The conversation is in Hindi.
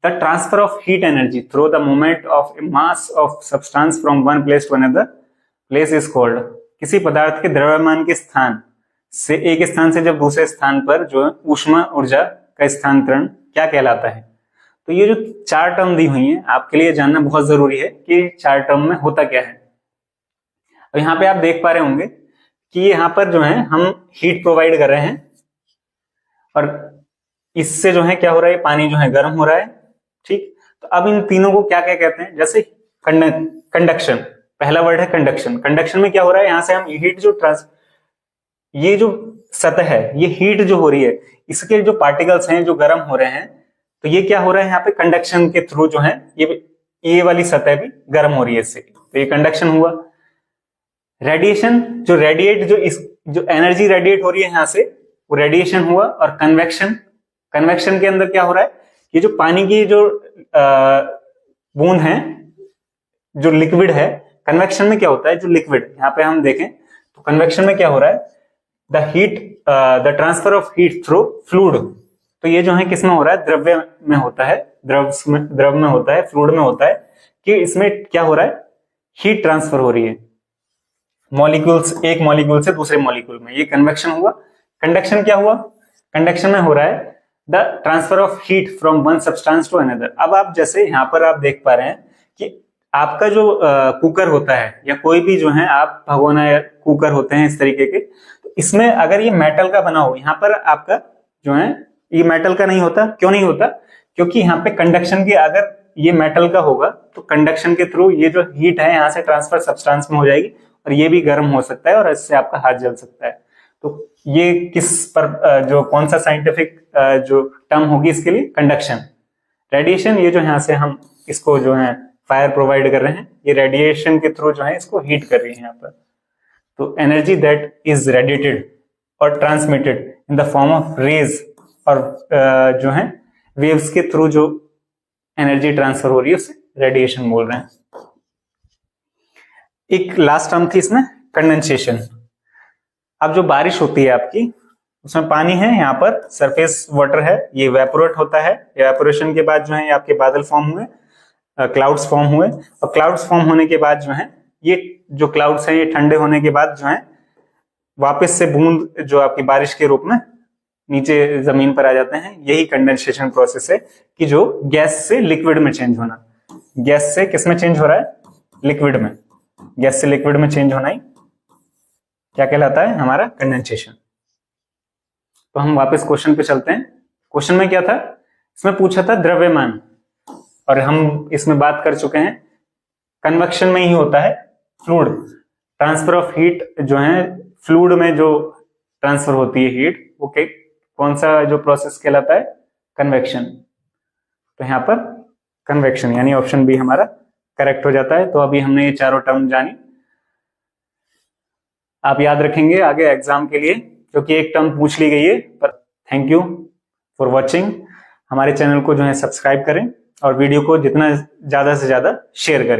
The transfer of heat energy through the movement of a mass of substance from one place to another place is called. किसी पदार्थ के द्रव्यमान के स्थान से एक स्थान से जब दूसरे स्थान पर जो ऊष्मा ऊर्जा का स्थानांतरण क्या कहलाता है। तो ये जो चार टर्म दी हुई है आपके लिए जानना बहुत जरूरी है कि चार टर्म में होता क्या है। और यहाँ पे आप देख पा रहे होंगे कि यहाँ पर जो है हम हीट प्रोवाइड कर रहे हैं और इससे जो है क्या हो रहा है, पानी जो है गर्म हो रहा है। ठीक, तो अब इन तीनों को क्या क्या कहते हैं, जैसे कंडक्शन, पहला वर्ड है कंडक्शन। कंडक्शन में क्या हो रहा है, यहां से हम हीट जो ये जो सतह है, ये हीट जो हो रही है, इसके जो पार्टिकल्स हैं जो गर्म हो रहे हैं, तो ये क्या हो रहा है यहाँ पे कंडक्शन के थ्रू जो है ये वाली सतह भी गर्म हो रही है इससे, तो ये कंडक्शन हुआ। रेडिएशन जो रेडिएट जो एनर्जी रेडिएट हो रही है यहां से, वो रेडिएशन हुआ। और कन्वेक्शन के अंदर क्या हो रहा है, ये जो पानी की जो बूंद है, जो लिक्विड है, कन्वेक्शन में क्या होता है, जो लिक्विड यहाँ पे हम देखें तो कन्वेक्शन में क्या हो रहा है, the transfer of heat through fluid. तो ये जो है किसमें हो रहा है, द्रव्य में होता है, द्रव में होता है, फ्लूइड में होता है, कि इसमें क्या हो रहा है, हीट ट्रांसफर हो रही है मॉलिक्यूल्स, एक मॉलिक्यूल से दूसरे मॉलिक्यूल में, ये कन्वेक्शन हुआ। कंडक्शन क्या हुआ, कंडक्शन में हो रहा है the transfer of heat from one substance to another. अब आप जैसे यहाँ पर आप देख पा रहे हैं कि आपका जो कुकर होता है या कोई भी जो है आप भगोना या कुकर होते हैं इस तरीके के, तो इसमें अगर ये मेटल का बना हो, यहाँ पर आपका जो है ये मेटल का नहीं होता। क्यों नहीं होता, क्योंकि यहाँ पे कंडक्शन के, अगर ये मेटल का होगा तो कंडक्शन के थ्रू ये जो हीट है यहाँ से ट्रांसफर सब्सटेंस में हो जाएगी और ये भी गर्म हो सकता है और इससे आपका हाथ जल सकता है। तो ये किस पर जो कौन सा साइंटिफिक जो टर्म होगी इसके लिए, कंडक्शन। रेडिएशन, ये जो यहाँ से हम इसको जो है फायर प्रोवाइड कर रहे हैं, ये रेडिएशन के थ्रू जो है इसको हीट कर रही है यहाँ पर। तो एनर्जी दैट इज रेडिएटेड और transmitted in the form of rays, और जो है वेव्स के थ्रू जो एनर्जी ट्रांसफर हो रही है उसे रेडिएशन बोल रहे हैं। एक लास्ट टर्म थी इसमें, कंडेंसेशन। अब जो बारिश होती है आपकी, उसमें पानी है, यहाँ पर सरफेस वाटर है, ये वेपोरेट होता है। एवेपोरेशन के बाद जो है आपके बादल फॉर्म हुए, क्लाउड्स फॉर्म हुए, और क्लाउड्स फॉर्म होने के बाद जो है ये जो क्लाउड्स हैं ये ठंडे होने के बाद जो है वापस से बूंद जो आपकी बारिश के रूप में नीचे जमीन पर आ जाते हैं। यही कंडेंसेशन प्रोसेस है कि जो गैस से लिक्विड में चेंज होना। गैस से किस में चेंज हो रहा है, लिक्विड में। गैस से लिक्विड में चेंज होना ही क्या कहलाता है, हमारा कंडेंसेशन। तो हम वापस क्वेश्चन पे चलते हैं। क्वेश्चन में क्या था, इसमें पूछा था द्रव्यमान, और हम इसमें बात कर चुके हैं कन्वेक्शन में ही होता है फ्लूइड। ट्रांसफर ऑफ हीट जो है फ्लूइड में जो ट्रांसफर होती है हीट, वो कौन सा जो प्रोसेस कहलाता है, कन्वेक्शन। तो यहाँ पर कन्वेक्शन यानी ऑप्शन बी हमारा करेक्ट हो जाता है। तो अभी हमने ये चारों टर्म जानी, आप याद रखेंगे आगे एग्जाम के लिए, क्योंकि एक टर्म पूछ ली गई है। पर थैंक यू फॉर वॉचिंग। हमारे चैनल को जो है सब्सक्राइब करें और वीडियो को जितना ज्यादा से ज्यादा शेयर करें।